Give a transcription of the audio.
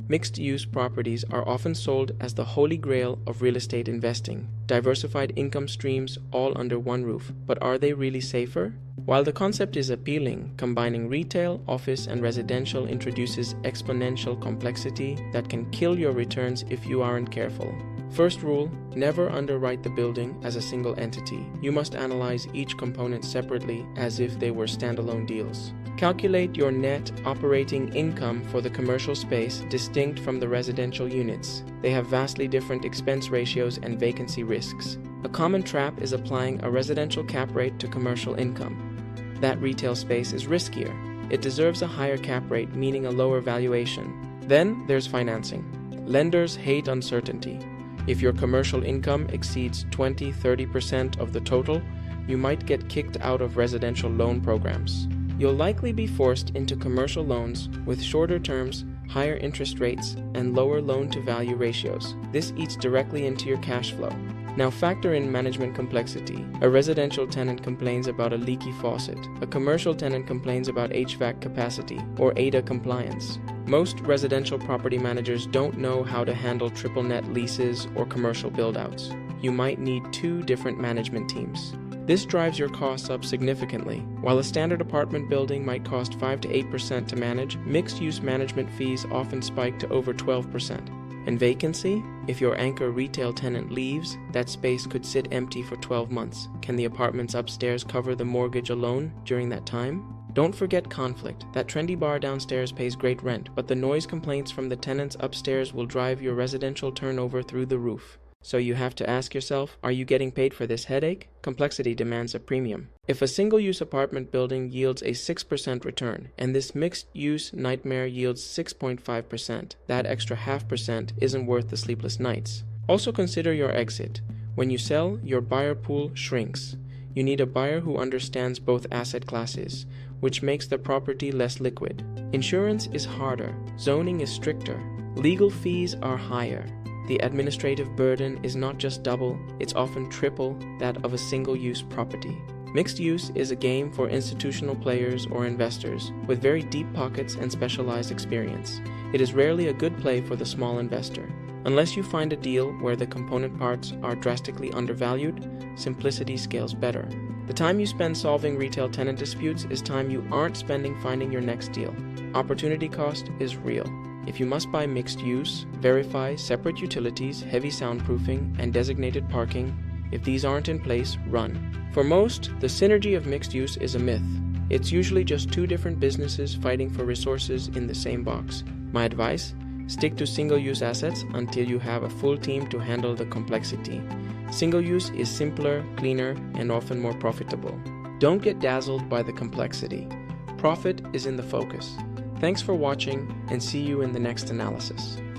Mixed-use properties are often sold as the holy grail of real estate investing, diversified income streams all under one roof. But are they really safer? While the concept is appealing, combining retail, office, and residential introduces exponential complexity that can kill your returns if you aren't careful. First rule, never underwrite the building as a single entity. You must analyze each component separately as if they were standalone deals. Calculate your net operating income for the commercial space distinct from the residential units. They have vastly different expense ratios and vacancy risks. A common trap is applying a residential cap rate to commercial income. That retail space is riskier. It deserves a higher cap rate, meaning a lower valuation. Then there's financing. Lenders hate uncertainty. If your commercial income exceeds 20-30% of the total, you might get kicked out of residential loan programs. You'll likely be forced into commercial loans with shorter terms, higher interest rates, and lower loan-to-value ratios. This eats directly into your cash flow. Now factor in management complexity. A residential tenant complains about a leaky faucet. A commercial tenant complains about HVAC capacity or ADA compliance. Most residential property managers don't know how to handle triple net leases or commercial build-outs. You might need 2 different management teams. This drives your costs up significantly. While a standard apartment building might cost 5 to 8% to manage, mixed-use management fees often spike to over 12%. And vacancy? If your anchor retail tenant leaves, that space could sit empty for 12 months. Can the apartments upstairs cover the mortgage alone during that time? Don't forget conflict. That trendy bar downstairs pays great rent, but the noise complaints from the tenants upstairs will drive your residential turnover through the roof. So you have to ask yourself, are you getting paid for this headache? Complexity demands a premium. If a single-use apartment building yields a 6% return, and this mixed-use nightmare yields 6.5%, that extra 0.5% isn't worth the sleepless nights. Also consider your exit. When you sell, your buyer pool shrinks. You need a buyer who understands both asset classes, which makes the property less liquid. Insurance is harder. Zoning is stricter. Legal fees are higher. The administrative burden is not just double, it's often triple that of a single-use property. Mixed use is a game for institutional players or investors with very deep pockets and specialized experience. It is rarely a good play for the small investor. Unless you find a deal where the component parts are drastically undervalued, simplicity scales better. The time you spend solving retail tenant disputes is time you aren't spending finding your next deal. Opportunity cost is real. If you must buy mixed use, verify separate utilities, heavy soundproofing, and designated parking. If these aren't in place, run. For most, the synergy of mixed use is a myth. It's usually just 2 different businesses fighting for resources in the same box. My advice? Stick to single-use assets until you have a full team to handle the complexity. Single-use is simpler, cleaner, and often more profitable. Don't get dazzled by the complexity. Profit is in the focus. Thanks for watching, and see you in the next analysis.